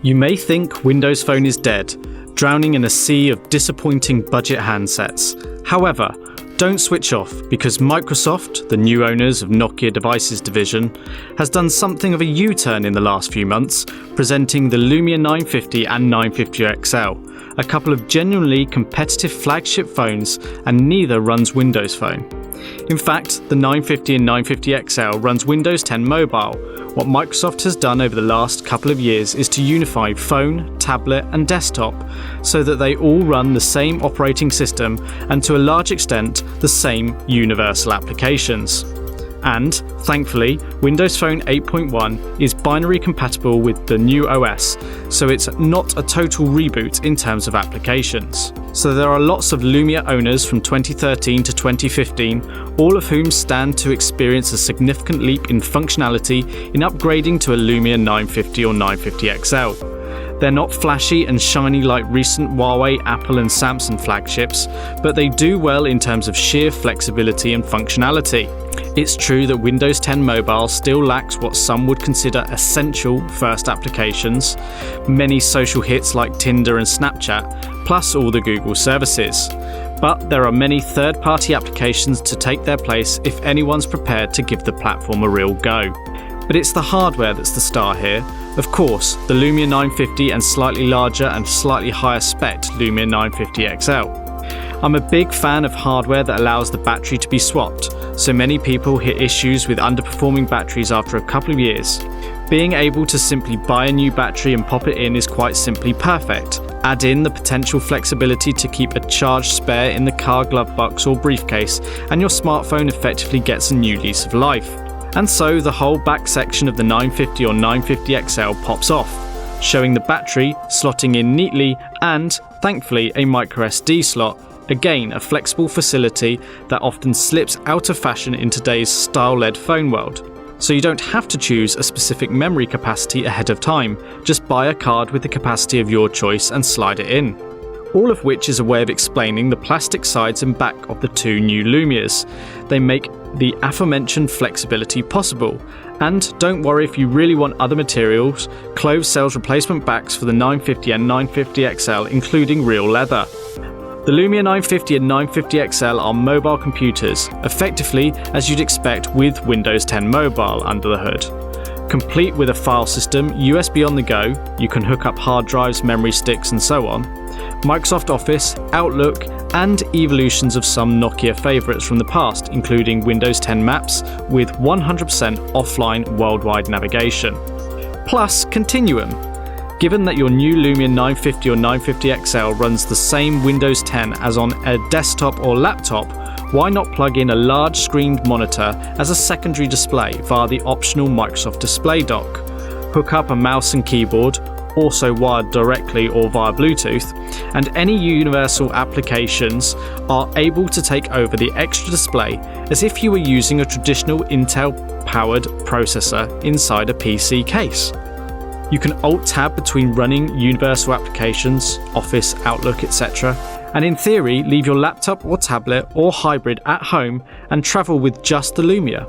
You may think Windows Phone is dead, drowning in a sea of disappointing budget handsets. However, don't switch off, because Microsoft, the new owners of Nokia Devices division, has done something of a U-turn in the last few months, presenting the Lumia 950 and 950 XL, a couple of genuinely competitive flagship phones, and neither runs Windows Phone. In fact, the 950 and 950 XL runs Windows 10 Mobile. What Microsoft has done over the last couple of years is to unify phone, tablet and desktop so that they all run the same operating system and to a large extent the same universal applications. And, thankfully, Windows Phone 8.1 is binary compatible with the new OS, so it's not a total reboot in terms of applications. So there are lots of Lumia owners from 2013 to 2015, all of whom stand to experience a significant leap in functionality in upgrading to a Lumia 950 or 950 XL. They're not flashy and shiny like recent Huawei, Apple and Samsung flagships, but they do well in terms of sheer flexibility and functionality. It's true that Windows 10 Mobile still lacks what some would consider essential first applications, many social hits like Tinder and Snapchat, plus all the Google services. But there are many third-party applications to take their place if anyone's prepared to give the platform a real go. But it's the hardware that's the star here. Of course, the Lumia 950 and slightly larger and slightly higher spec Lumia 950 XL. I'm a big fan of hardware that allows the battery to be swapped, so many people hit issues with underperforming batteries after a couple of years. Being able to simply buy a new battery and pop it in is quite simply perfect. Add in the potential flexibility to keep a charged spare in the car glove box or briefcase, and your smartphone effectively gets a new lease of life. And so the whole back section of the 950 or 950 XL pops off, showing the battery slotting in neatly and, thankfully, a microSD slot. Again, a flexible facility that often slips out of fashion in today's style-led phone world. So you don't have to choose a specific memory capacity ahead of time, just buy a card with the capacity of your choice and slide it in. All of which is a way of explaining the plastic sides and back of the two new Lumias. They make the aforementioned flexibility possible. And don't worry if you really want other materials, Clove sells replacement backs for the 950 and 950 XL, including real leather. The Lumia 950 and 950 XL are mobile computers, effectively as you'd expect with Windows 10 Mobile under the hood. Complete with a file system, USB on the go, you can hook up hard drives, memory sticks and so on, Microsoft Office, Outlook and evolutions of some Nokia favourites from the past, including Windows 10 Maps with 100% offline worldwide navigation. Plus Continuum. Given that your new Lumia 950 or 950 XL runs the same Windows 10 as on a desktop or laptop, why not plug in a large screened monitor as a secondary display via the optional Microsoft Display Dock? Hook up a mouse and keyboard, also wired directly or via Bluetooth, and any universal applications are able to take over the extra display as if you were using a traditional Intel-powered processor inside a PC case. You can Alt-Tab between running universal applications, Office, Outlook, etc., and in theory leave your laptop or tablet or hybrid at home and travel with just the Lumia.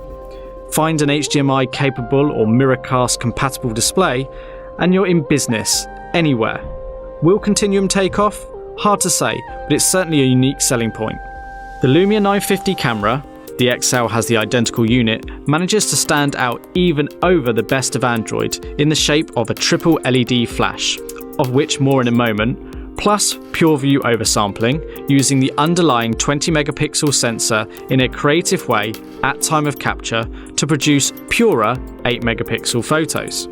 Find an HDMI capable or Miracast compatible display and you're in business, anywhere. Will Continuum take off? Hard to say, but it's certainly a unique selling point. The Lumia 950 camera, the XL has the identical unit, manages to stand out even over the best of Android in the shape of a triple LED flash, of which more in a moment, plus pure view oversampling using the underlying 20 megapixel sensor in a creative way at time of capture to produce purer 8 megapixel photos.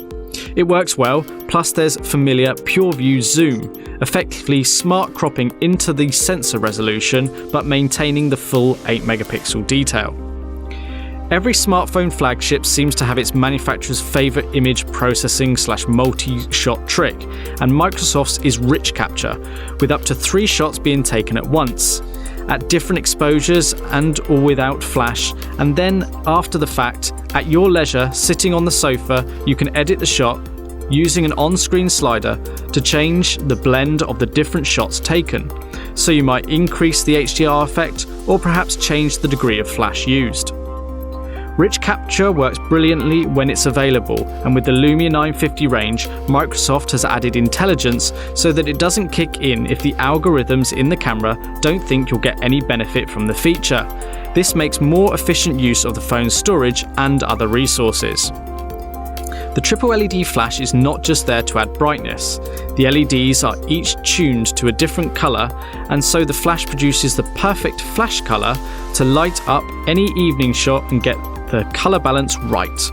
It works well, plus there's familiar pure view zoom, effectively smart cropping into the sensor resolution but maintaining the full 8 megapixel detail. Every smartphone flagship seems to have its manufacturer's favourite image processing / multi-shot trick, and Microsoft's is rich capture, with up to 3 shots being taken at once, at different exposures and or without flash, and then after the fact, at your leisure, sitting on the sofa, you can edit the shot using an on-screen slider to change the blend of the different shots taken. So you might increase the HDR effect or perhaps change the degree of flash used. Rich capture works brilliantly when it's available, and with the Lumia 950 range, Microsoft has added intelligence so that it doesn't kick in if the algorithms in the camera don't think you'll get any benefit from the feature. This makes more efficient use of the phone's storage and other resources. The triple LED flash is not just there to add brightness. The LEDs are each tuned to a different colour, and so the flash produces the perfect flash colour to light up any evening shot and get the colour balance right.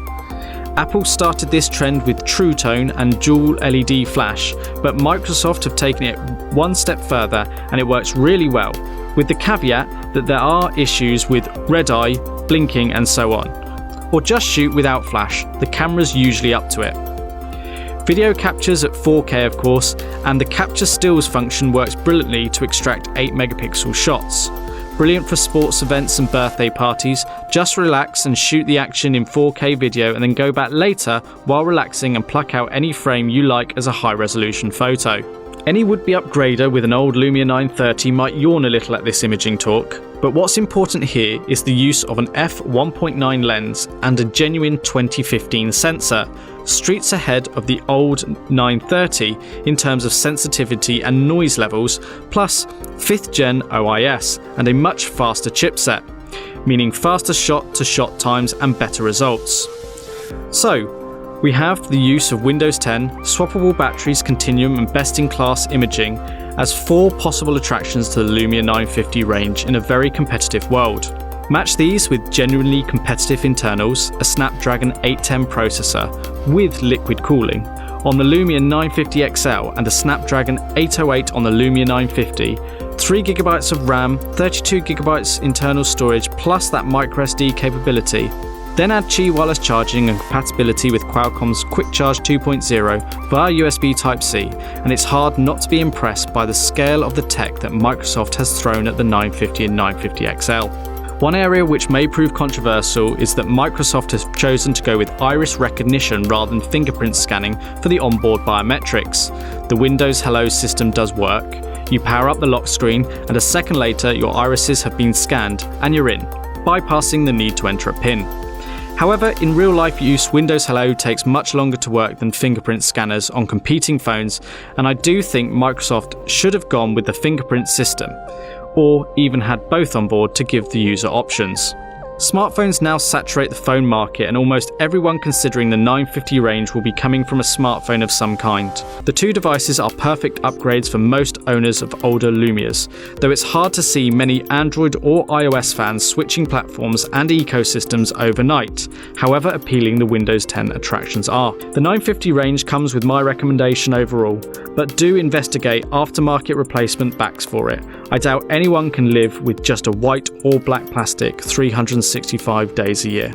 Apple started this trend with True Tone and dual LED flash, but Microsoft have taken it one step further and it works really well, with the caveat that there are issues with red eye, blinking and so on. Or just shoot without flash, the camera's usually up to it. Video captures at 4K of course, and the capture stills function works brilliantly to extract 8 megapixel shots. Brilliant for sports events and birthday parties. Just relax and shoot the action in 4K video and then go back later while relaxing and pluck out any frame you like as a high resolution photo. Any would-be upgrader with an old Lumia 930 might yawn a little at this imaging talk, but what's important here is the use of an f1.9 lens and a genuine 2015 sensor, streets ahead of the old 930 in terms of sensitivity and noise levels, plus 5th gen OIS and a much faster chipset, meaning faster shot-to-shot times and better results. So, we have the use of Windows 10, swappable batteries, continuum and best-in-class imaging as 4 possible attractions to the Lumia 950 range in a very competitive world. Match these with genuinely competitive internals, a Snapdragon 810 processor with liquid cooling on the Lumia 950 XL and a Snapdragon 808 on the Lumia 950, 3GB of RAM, 32GB internal storage plus that microSD capability. Then add Qi wireless charging and compatibility with Qualcomm's Quick Charge 2.0 via USB Type-C, and it's hard not to be impressed by the scale of the tech that Microsoft has thrown at the 950 and 950 XL. One area which may prove controversial is that Microsoft has chosen to go with iris recognition rather than fingerprint scanning for the onboard biometrics. The Windows Hello system does work. You power up the lock screen, and a second later your irises have been scanned and you're in, bypassing the need to enter a PIN. However, in real-life use, Windows Hello takes much longer to work than fingerprint scanners on competing phones, and I do think Microsoft should have gone with the fingerprint system, or even had both on board to give the user options. Smartphones now saturate the phone market, and almost everyone considering the 950 range will be coming from a smartphone of some kind. The two devices are perfect upgrades for most owners of older Lumias, though it's hard to see many Android or iOS fans switching platforms and ecosystems overnight, however appealing the Windows 10 attractions are. The 950 range comes with my recommendation overall, but do investigate aftermarket replacement backs for it. I doubt anyone can live with just a white or black plastic 365 days a year.